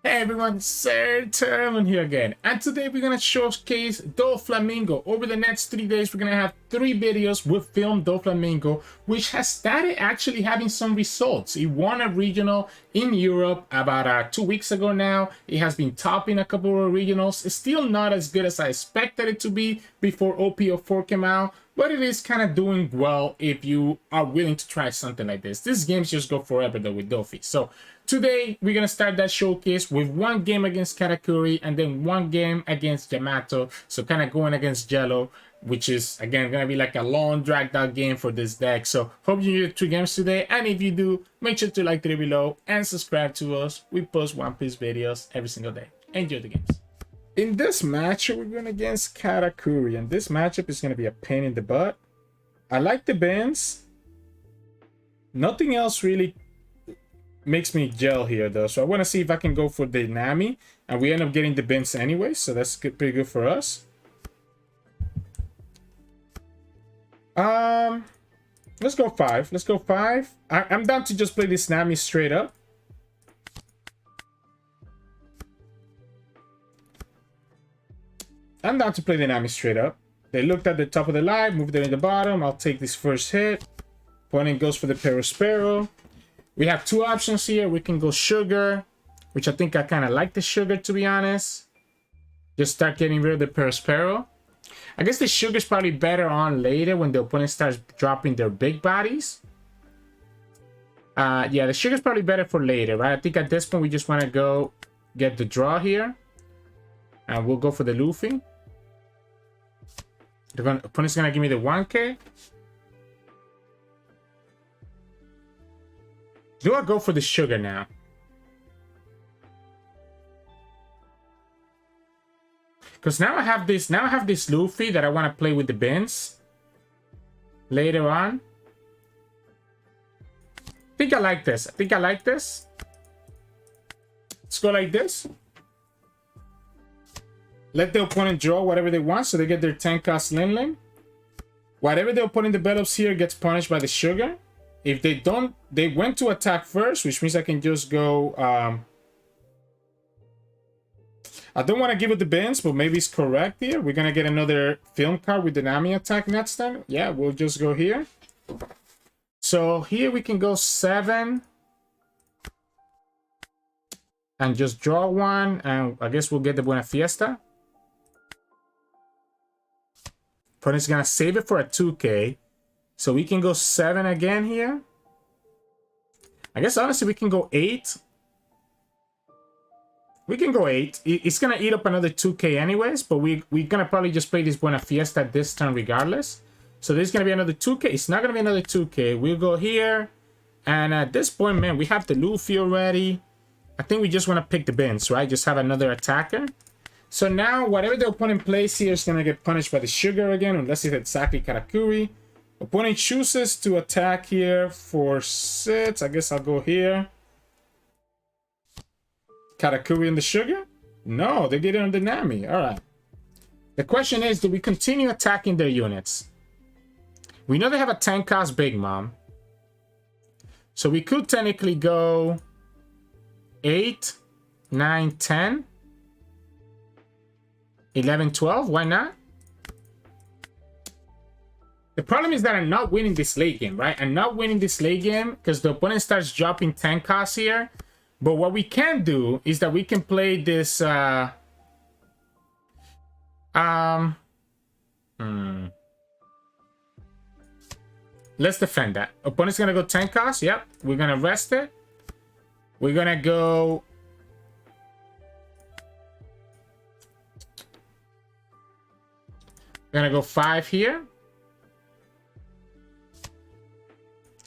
Hey everyone, Sirturmund here again, and today we're gonna showcase Doflamingo. Over the next 3 days, we're gonna have 3 videos with film Doflamingo, which has started actually having some results. It won a regional in Europe about 2 weeks ago now. It has been topping a couple of regionals. It's still not as good as I expected it to be before OP04 came out, but it is kind of doing well if you are willing to try something like this. These games just go forever though with Dofi. So today, we're going to start that showcase with 1 game against Katakuri and then 1 game against Yamato. So kind of going against Yellow, which is, again, going to be like a long, dragged out game for this deck. So hope you get 2 games today. And if you do, make sure to like the video below and subscribe to us. We post One Piece videos every single day. Enjoy the games. In this matchup, we're going against Katakuri. And this matchup is going to be a pain in the butt. I like the Binz. Nothing else really makes me gel here though, so I want to see if I can go for the Nami, and we end up getting the Binz anyway, so that's good, pretty good for us. Let's go 5. Let's go 5. I'm down to just play this Nami straight up. I'm down to play the Nami straight up. They looked at the top of the line, moved it in the bottom. I'll take this first hit. Opponent goes for the Perospero. We have 2 options here. We can go Sugar, which I think I kind of like the Sugar, to be honest. Just start getting rid of the Perospero. I guess the Sugar is probably better on later when the opponent starts dropping their big bodies. Yeah, the Sugar is probably better for later, right? I think at this point we just want to go get the draw here. And we'll go for the Luffy. The opponent's going to give me the 1K. Do I go for the Sugar now? Because now I have this Luffy that I want to play with the Binz later on. I think I like this. I think I like this. Let's go like this. Let the opponent draw whatever they want, so they get their 10 cost Lin. Whatever the opponent develops here gets punished by the Sugar. If they don't, they went to attack first, which means I can just go... I don't want to give it the Binz, but maybe it's correct here. We're going to get another film card with the Nami attack next time. Yeah, we'll just go here. So here we can go 7. And just draw 1. And I guess we'll get the Buena Fiesta. Opponent's going to save it for a 2K. So we can go 7 again here. I guess honestly we can go 8. We can go 8. It's gonna eat up another 2K anyways, but we're gonna probably just play this Buena Fiesta this turn regardless. So there's gonna be another 2K. It's not gonna be another 2K. We'll go here. And at this point, man, we have the Luffy already. I think we just want to pick the Binz, right? Just have another attacker. So now whatever the opponent plays here is gonna get punished by the Sugar again, unless it's exactly Katakuri. Opponent chooses to attack here for 6. I guess I'll go here. Katakuri and the Sugar? No, they get it on the Nami. Alright. The question is, do we continue attacking their units? We know they have a 10 cost Big Mom. So we could technically go 8, 9, 10, 11, 12. Why not? The problem is that I'm not winning this late game, right? I'm not winning this late game because the opponent starts dropping 10 costs here. But what we can do is that we can play this... Let's defend that. Opponent's going to go 10 costs. Yep. We're going to rest it. We're going to go... We're going to go 5 here.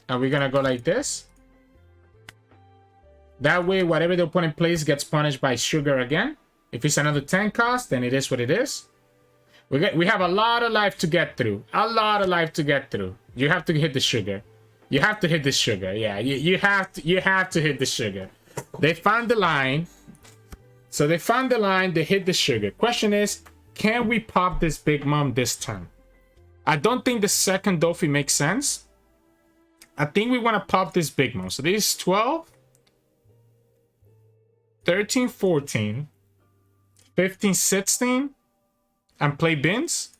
And we're gonna go like this. That way, whatever the opponent plays gets punished by Sugar again. If it's another 10 cost, then it is what it is. We have a lot of life to get through. A lot of life to get through. You have to hit the Sugar. You have to hit the Sugar. Yeah, you have to hit the Sugar. They found the line. So they found the line. They hit the Sugar. Question is, can we pop this Big Mom this turn? I don't think the second Dofi makes sense. I think we want to pop this Big Mom. So this is 12. 13, 14, 15, 16, and play Binz.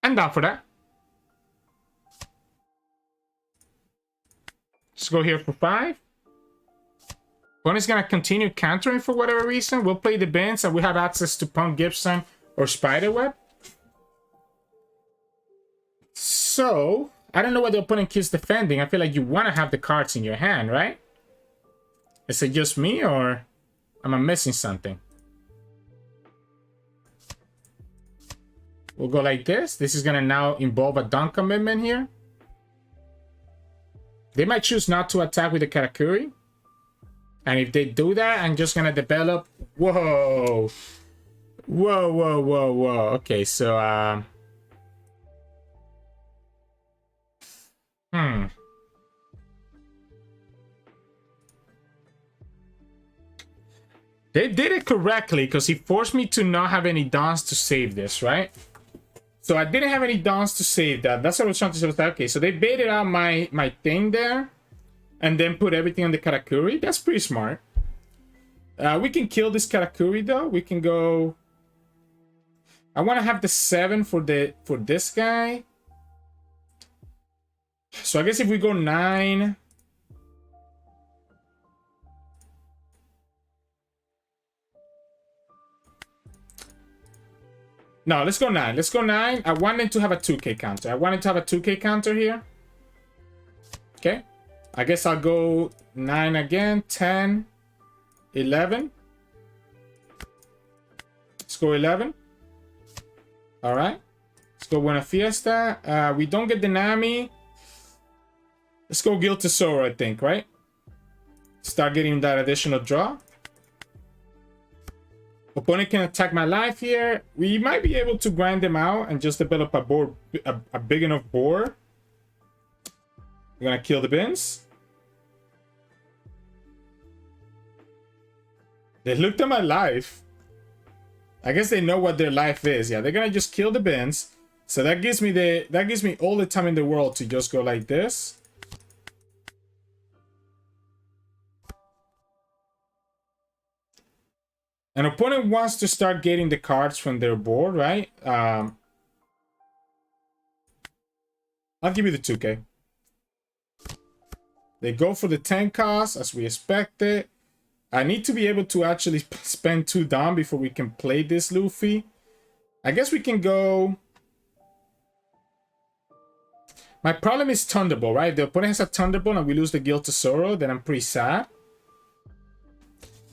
I'm down for that. Let's go here for 5. Opponent's gonna continue countering for whatever reason. We'll play the Binz and we have access to Punk Gibson or Spiderweb. So, I don't know what the opponent keeps defending. I feel like you want to have the cards in your hand, right? Is it just me or am I missing something? We'll go like this. This is gonna now involve a dunk commitment here. They might choose not to attack with the Katakuri. And if they do that, I'm just gonna develop... Whoa! Whoa, whoa, whoa, whoa. Okay, so... They did it correctly because he forced me to not have any dons to save this, right? So I didn't have any dons to save that. That's what I was trying to say. Okay, so they baited out my thing there and then put everything on the Katakuri. That's pretty smart. We can kill this Katakuri though. We can go... I want to have the 7 for this guy. So I guess if we go 9... No, let's go 9. Let's go 9. I wanted to have a 2K counter. I wanted to have a 2K counter here. Okay. I guess I'll go 9 again. 10. 11. Let's go 11. Alright. Let's go Buena Fiesta. We don't get the Nami. Let's go Tesoro, I think, right? Start getting that additional draw. Opponent can attack my life here. We might be able to grind them out and just develop a board, a big enough board. We're gonna kill the Binz. They looked at my life. I guess they know what their life is. Yeah, they're gonna just kill the Binz. So that gives me all the time in the world to just go like this. An opponent wants to start getting the cards from their board, right? I'll give you the 2K. They go for the 10 cost, as we expected. I need to be able to actually spend 2 Dom before we can play this Luffy. I guess we can go... My problem is Thunderbolt, right? If the opponent has a Thunderbolt and we lose the Tesoro, then I'm pretty sad.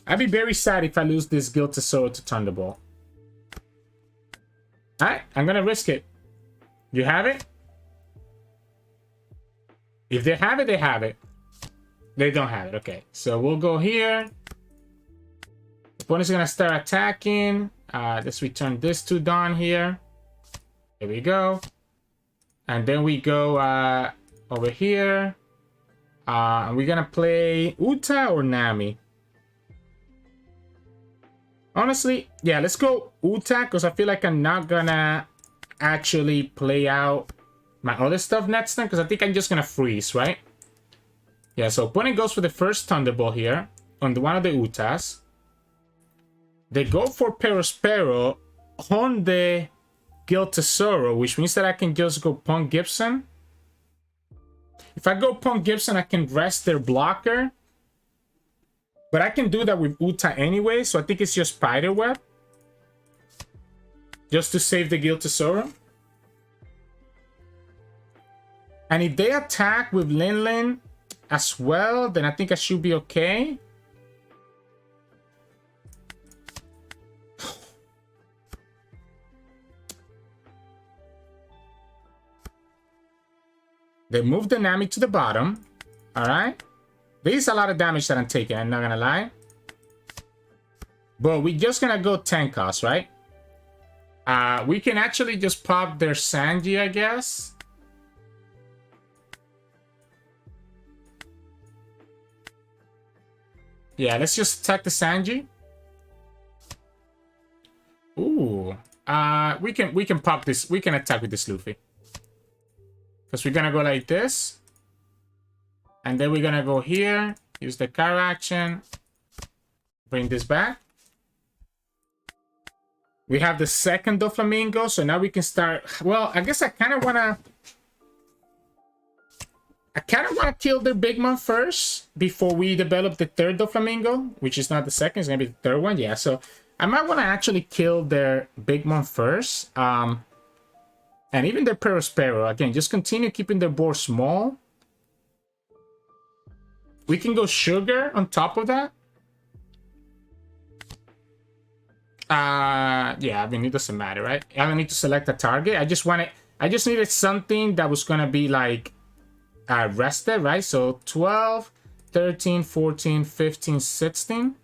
I'd be very sad if I lose this Tesoro to Thunderbolt. Alright, I'm gonna risk it. You have it? If they have it, they have it. They don't have it. Okay, so we'll go here. Opponent's gonna start attacking. Let's return this to Don here. There we go. And then we go over here. And we're gonna play Uta or Nami. Honestly, yeah, let's go Uta because I feel like I'm not gonna actually play out my other stuff next time because I think I'm just gonna freeze, right? Yeah, so opponent goes for the first Thunderbolt here on one of the Utas. They go for Perospero on the Tesoro, which means that I can just go Punk Gibson. If I go Punk Gibson, I can rest their blocker. But I can do that with Uta anyway, so I think it's just Spiderweb. Just to save the Tesoro. And if they attack with Lin as well, then I think I should be okay. They move the Nami to the bottom. Alright. There's a lot of damage that I'm taking, I'm not gonna lie. But we're just gonna go 10 cost, right? We can actually just pop their Sanji, I guess. Yeah, let's just attack the Sanji. Ooh. We can pop this. We can attack with this Luffy. Because we're gonna go like this. And then we're gonna go here. Use the car action. Bring this back. We have the second Doflamingo, so now we can start. Well, I guess I kind of want to kill their big mom first before we develop the third Doflamingo, which is not the second, it's gonna be the third one. Yeah, so I might want to actually kill their big mom first. And even their Perospero. Again, just continue keeping their board small. We can go sugar on top of that. Yeah, I mean, it doesn't matter, right? I don't need to select a target. I just needed something that was gonna be like rested, right? So 12, 13, 14, 15, 16.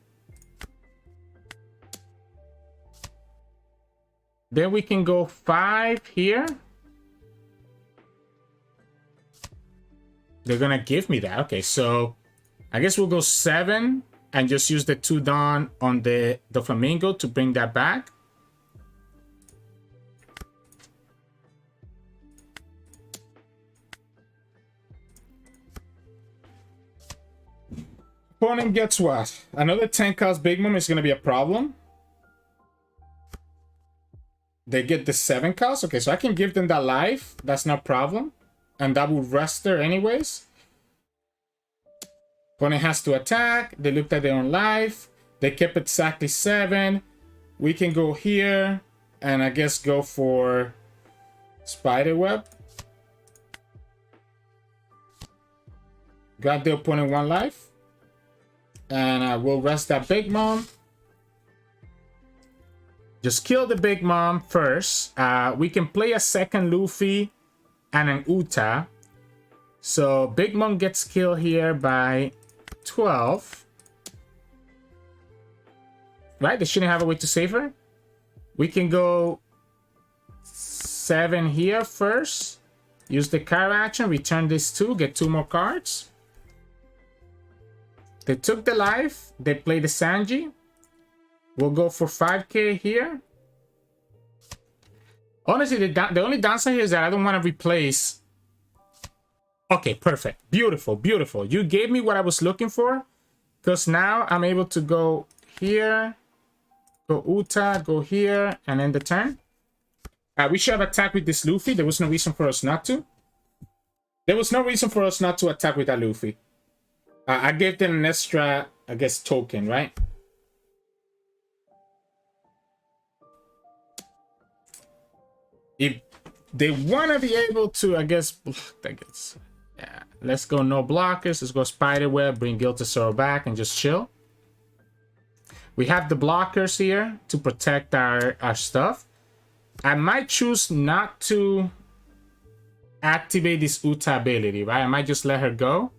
Then we can go 5 here. They're gonna give me that. Okay, so I guess we'll go 7 and just use the 2 Dawn on the Doflamingo to bring that back. Opponent gets what? Another 10 cost Big Mom is going to be a problem. They get the 7 cost. Okay, so I can give them that life. That's no problem. And that will rest there anyways. Opponent has to attack. They looked at their own life. They kept exactly 7. We can go here and I guess go for Spiderweb. Got the opponent 1 life. And I will rest that Big Mom. Just kill the Big Mom first. We can play a second Luffy and an Uta. So Big Mom gets killed here by 12. Right? They shouldn't have a way to save her. We can go 7 here first. Use the card action. Return this 2. Get 2 more cards. They took the life. They played the Sanji. We'll go for 5k here. Honestly, the only downside here is that I don't want to replace. Okay, perfect. Beautiful, beautiful. You gave me what I was looking for. Because now I'm able to go here. Go Uta, go here, and end the turn. We should have attacked with this Luffy. There was no reason for us not to. There was no reason for us not to attack with that Luffy. I gave them an extra, I guess, token, right? If they want to be able to, I guess, yeah. Let's go no blockers. Let's go Spiderweb, bring Tesoro back, and just chill. We have the blockers here to protect our stuff. I might choose not to activate this Uta ability, right? I might just let her go.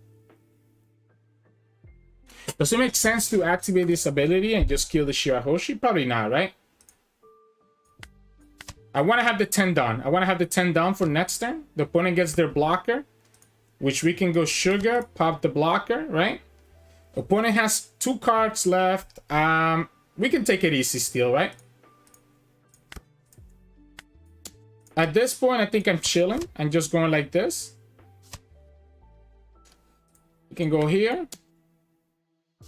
Does it make sense to activate this ability and just kill the Shirahoshi? Probably not, right? I want to have the 10 down. I want to have the 10 down for next turn. The opponent gets their blocker, which we can go sugar, pop the blocker, right? Opponent has 2 cards left. We can take it easy still, right? At this point, I think I'm chilling. I'm just going like this. You can go here.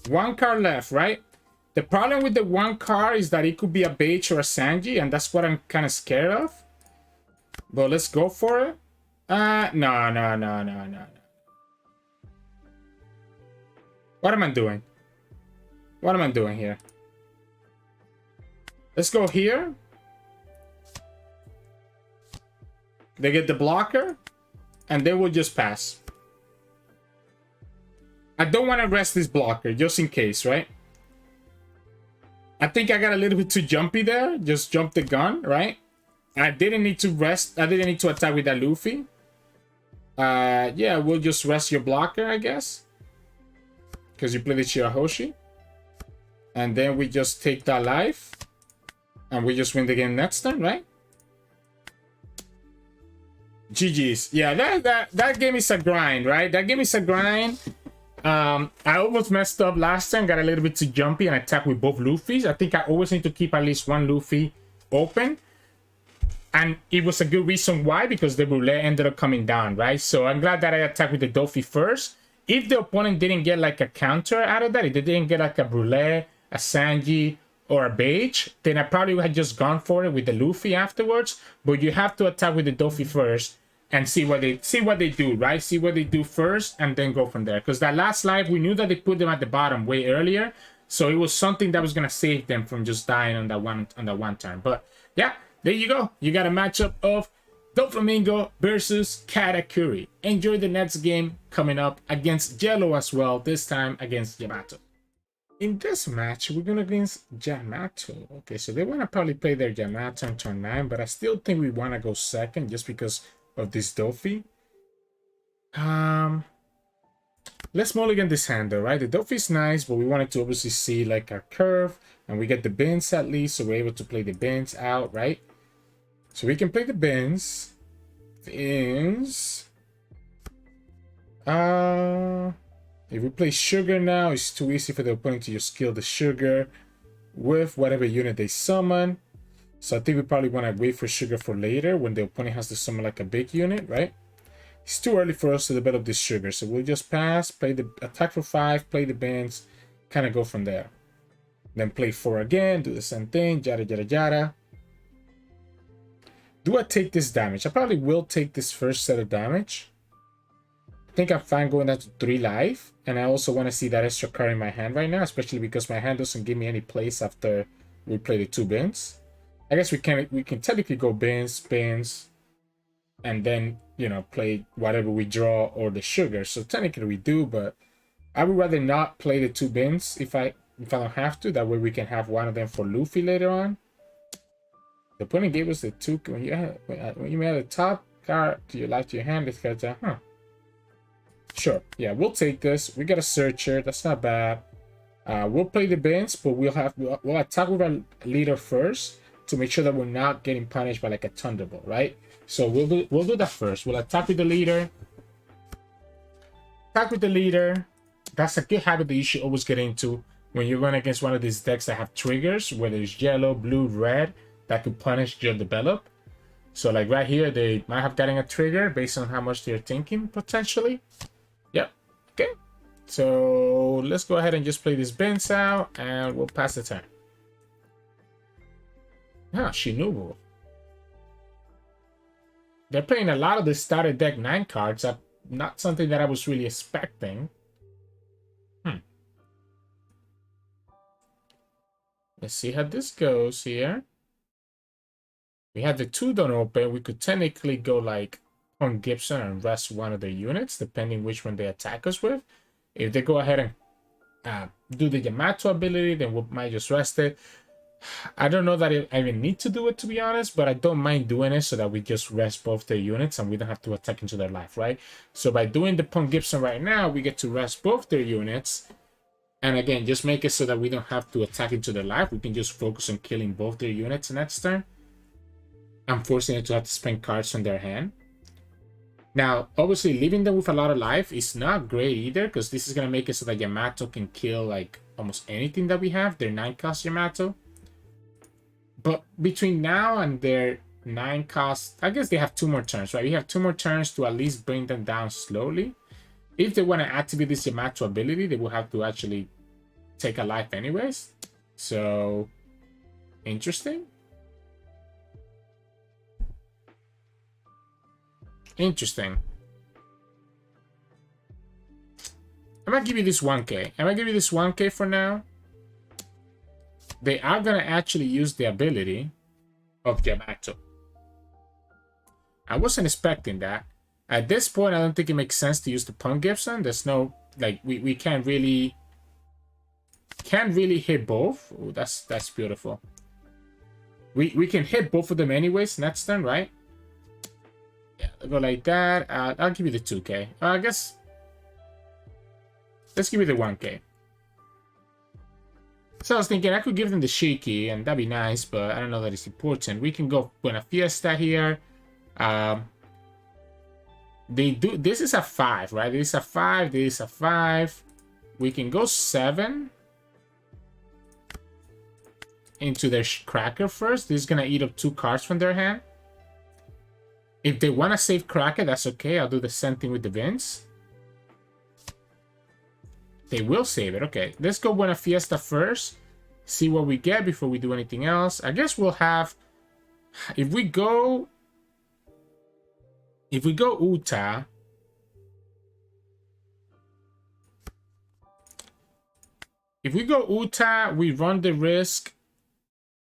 1 card left, right? The problem with the 1 card is that it could be a Beach or a Sanji, and that's what I'm kind of scared of. But let's go for it. No. What am I doing? What am I doing here? Let's go here. They get the blocker, and then we'll just pass. I don't want to rest this blocker, just in case, right? I think I got a little bit too jumpy there. Just jumped the gun, right? I didn't need to rest. I didn't need to attack with that Luffy. Yeah, we'll just rest your blocker, I guess. Because you play the Shirahoshi. And then we just take that life. And we just win the game next turn, right? GG's. Yeah, that game is a grind, right? That game is a grind. I almost messed up last time, got a little bit too jumpy and attacked with both Luffys. I think I always need to keep at least 1 Luffy open. And it was a good reason why, because the roulette ended up coming down, right? So I'm glad that I attacked with the Dofi first. if the opponent didn't get like a counter out of that, if they didn't get like a Brûlé, a Sanji, or a Beige, then I probably would have just gone for it with the Luffy afterwards. But you have to attack with the Doffy first and see what they do, right? See what they do first and then go from there. Because that last life, we knew that they put them at the bottom way earlier, so it was something that was gonna save them from just dying on that one turn. But yeah, there you go. You got a matchup of Doflamingo versus Katakuri. Enjoy the next game coming up against Yellow as well, this time against Yamato. In this match, we're going against Yamato. Okay, so they want to probably play their Yamato on turn 9, but I still think we want to go second just because of this Doffy. Let's mulligan this hand though, right? The Doffy is nice, but we wanted to obviously see like our curve, and we get the Binz at least, so we're able to play the Binz out, right? So we can play the Binz. If we play Sugar now, it's too easy for the opponent to just kill the Sugar with whatever unit they summon. So I think we probably want to wait for Sugar for later when the opponent has to summon like a big unit, right? It's too early for us to develop this Sugar, so we'll just pass, play the attack for 5, play the Binz, kind of go from there. Then play 4 again, do the same thing, yada yada yada. Do I take this damage? I probably will take this first set of damage. I think I'm fine going down to 3 life. And I also want to see that extra card in my hand right now, especially because my hand doesn't give me any place after we play the 2 Binz. I guess we can technically go Binz, and then, you know, play whatever we draw or the Sugar. So technically we do, but I would rather not play the 2 Binz if I don't have to. That way we can have one of them for Luffy later on. The opponent gave us the 2 when you made the top card to your life to your hand. This guy's huh. Sure, yeah, we'll take this. We got a Searcher, that's not bad. We'll play the Binz, but we'll attack with our leader first to make sure that we're not getting punished by like a Thunderbolt, right? So we'll do that first. We'll attack with the leader. Attack with the leader. That's a good habit that you should always get into when you're going against one of these decks that have triggers, whether it's yellow, blue, red, that could punish your develop. So like right here, they might have gotten a trigger based on how much they're thinking potentially. Yep. Okay. So let's go ahead and just play this Binz out and we'll pass the turn. Ah, Shinobu. They're playing a lot of the starter deck 9 cards. Not something that I was really expecting. Let's see how this goes here. We have the 2 don't open. We could technically go like Punk Gibson and rest one of their units, depending which one they attack us with. If they go ahead and do the Yamato ability, then we might just rest it. I don't know that I even need to do it, to be honest, but I don't mind doing it so that we just rest both their units and we don't have to attack into their life, right? So by doing the Punk Gibson right now, we get to rest both their units. And again, just make it so that we don't have to attack into their life. We can just focus on killing both their units next turn. I'm forcing it to have to spend cards from their hand. Now, obviously, leaving them with a lot of life is not great either, because this is going to make it so that Yamato can kill like almost anything that we have. Their 9-cost Yamato. But between now and their 9-cost, I guess they have 2 more turns, right? We have 2 more turns to at least bring them down slowly. If they want to activate this Yamato ability, they will have to actually take a life anyways. So, interesting. Interesting. I might give you this 1k. I might give you this 1k for now. They are going to actually use the ability of Yamato. I wasn't expecting that. At this point, I don't think it makes sense to use the Punk Gibson. There's no, like, we can't really hit both. Ooh, that's beautiful. We can hit both of them anyways next turn, right? Yeah, I'll go like that. I'll give you the 2k. I guess let's give you the 1k. So I was thinking I could give them the Shiki, and that'd be nice, but I don't know that it's important. We can go Buena Fiesta here. They do. This is a 5, right? This is a 5. This is a 5. We can go 7 into their Cracker first. This is gonna eat up 2 cards from their hand. If they want to save Cracker, that's okay. I'll do the same thing with the Binz. They will save it. Okay, let's go Buena Fiesta first. See what we get before we do anything else. I guess we'll have... If we go Uta... If we go Uta, we run the risk.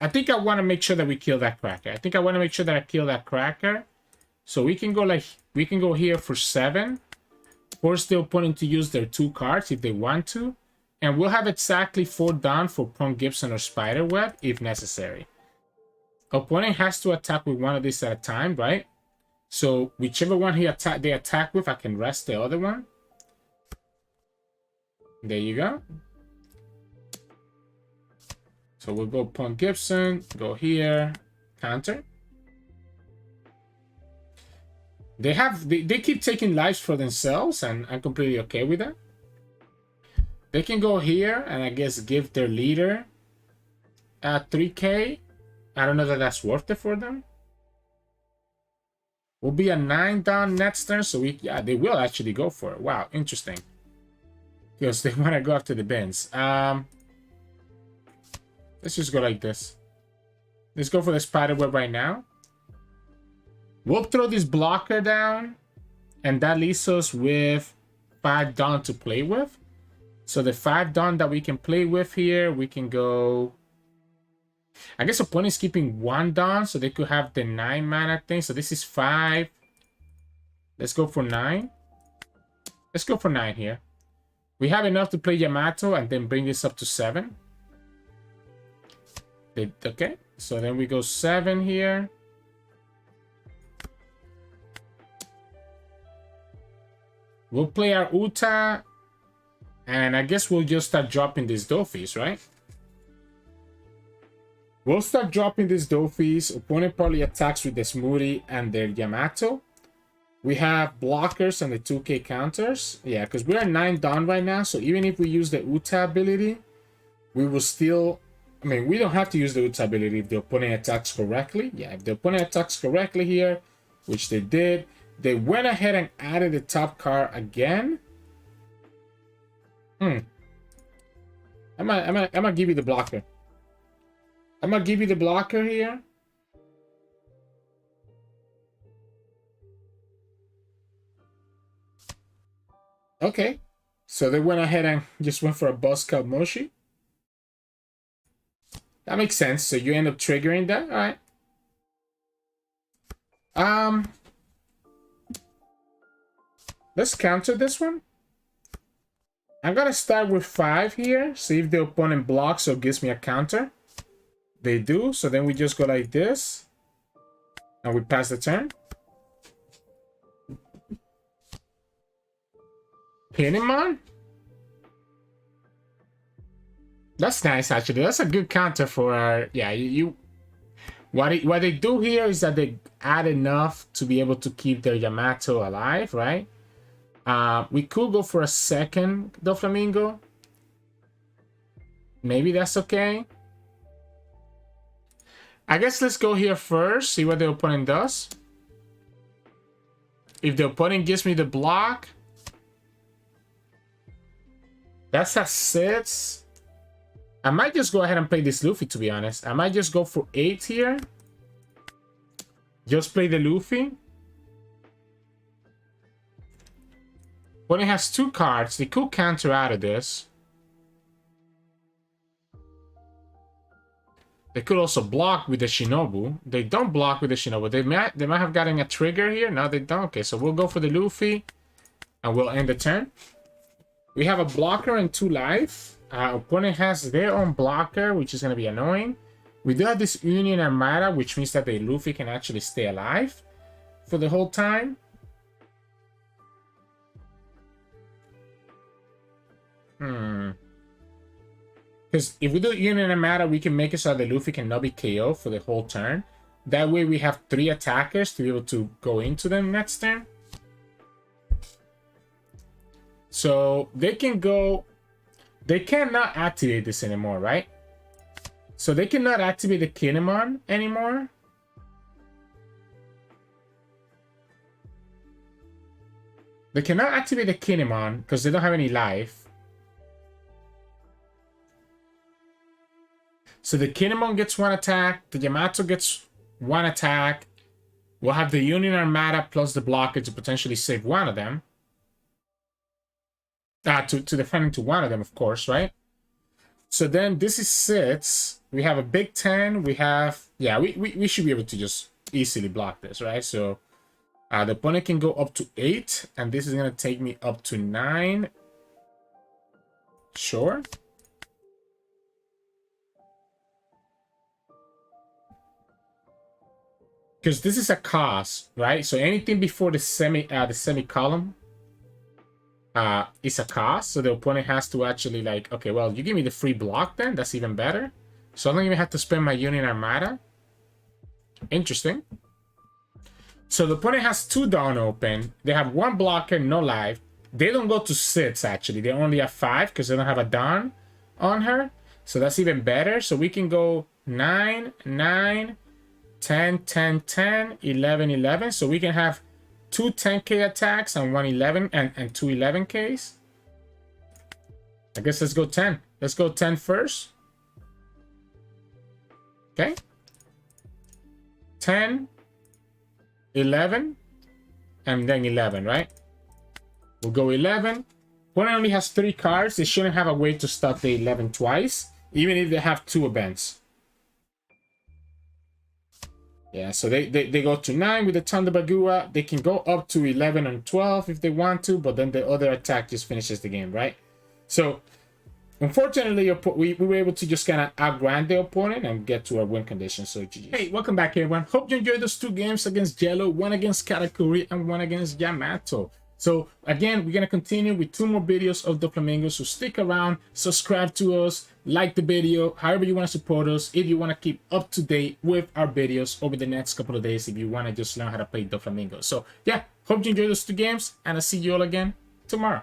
I think I want to make sure that we kill that cracker. I think I want to make sure that I kill that cracker. So we can go here for 7. Force the opponent to use their 2 cards if they want to. And we'll have exactly 4 down for Punk Gibson or Spiderweb if necessary. Opponent has to attack with one of these at a time, right? So whichever one they attack with, I can rest the other one. There you go. So we'll go Punk Gibson, go here, counter. They keep taking lives for themselves, and I'm completely okay with that. They can go here and I guess give their leader 3k. I don't know that that's worth it for them. Will be a 9 down next turn, so they will actually go for it. Wow, interesting. Because they want to go after the Binz. Let's just go like this. Let's go for the Spiderweb right now. We'll throw this blocker down, and that leaves us with 5 Dawn to play with. So the 5 Dawn that we can play with here, we can go... I guess opponent's keeping 1 Dawn, so they could have the 9 mana thing. So this is 5. Let's go for 9. Let's go for 9 here. We have enough to play Yamato and then bring this up to 7. Okay, so then we go 7 here. We'll play our Uta, and I guess we'll just start dropping these Dofis, right? We'll start dropping these Dofis. Opponent probably attacks with the Smoothie and their Yamato. We have blockers and the 2k counters. Yeah, because we're at 9 down right now, so even if we use the Uta ability, we will still... I mean, we don't have to use the Uta ability if the opponent attacks correctly. Yeah, if the opponent attacks correctly here, which they did, they went ahead and added the top card again. I'm gonna give you the blocker. I'm gonna give you the blocker here. Okay, so they went ahead and just went for a Buzz Cut Moshi. That makes sense. So you end up triggering that. All right. Let's counter this one. I'm gonna start with 5 here. See if the opponent blocks or gives me a counter. They do. So then we just go like this, and we pass the turn. Pin him on. That's nice, actually. That's a good counter for our... Yeah, what they do here is that they add enough to be able to keep their Yamato alive, right? We could go for a second Doflamingo. Maybe that's okay. I guess let's go here first, see what the opponent does. If the opponent gives me the block, that's a 6. I might just go ahead and play this Luffy, to be honest. I might just go for 8 here. Just play the Luffy. When it has 2 cards, they could counter out of this. They could also block with the Shinobu. They don't block with the Shinobu. They might have gotten a trigger here. No, they don't. Okay, so we'll go for the Luffy. And we'll end the turn. We have a blocker and 2 life. Opponent has their own blocker, which is going to be annoying. We do have this Union Armada, which means that the Luffy can actually stay alive for the whole time. Because if we do Union Armada, we can make it so that the Luffy cannot be KO for the whole turn. That way we have 3 attackers to be able to go into them next turn. So they can go... They cannot activate this anymore, right? So they cannot activate the Kinemon anymore. They cannot activate the Kinemon because they don't have any life. So the Kinemon gets 1 attack, the Yamato gets 1 attack. We'll have the Union Armada plus the blocker to potentially save one of them. To defend into one of them, of course, right? So then this is 6. We have a big 10. We have... Yeah, we should be able to just easily block this, right? So the opponent can go up to 8. And this is going to take me up to 9. Sure. Because this is a cost, right? So anything before the semi-column is a cost. So the opponent has to actually like, okay, well, you give me the free block then. That's even better. So I don't even have to spend my Union Armada. Interesting. So the opponent has 2 Dawn open. They have 1 blocker, no life. They don't go to 6, actually. They only have 5 because they don't have a Dawn on her. So that's even better. So we can go 9, 9, 10, 10, 10, 11, 11. So we can have 2 10k attacks and 1 11 and 2 11ks. I guess let's go 10. Let's go 10 first. Okay. 10, 11, and then 11, right? We'll go 11. Opponent only has 3 cards. They shouldn't have a way to stop the 11 twice, even if they have 2 events. Yeah, so they go to 9 with the Thunder Bagua. They can go up to 11 and 12 if they want to, but then the other attack just finishes the game, right? So, unfortunately, we were able to just kind of outgrind the opponent and get to our win condition. So, GG. Hey, welcome back, everyone. Hope you enjoyed those 2 games against Yellow, 1 against Katakuri, and 1 against Yamato. So, again, we're going to continue with 2 more videos of Doflamingo. So, stick around, subscribe to us, like the video, however you want to support us. If you want to keep up to date with our videos over the next couple of days, if you want to just learn how to play Doflamingo. So, yeah, hope you enjoyed those 2 games, and I'll see you all again tomorrow.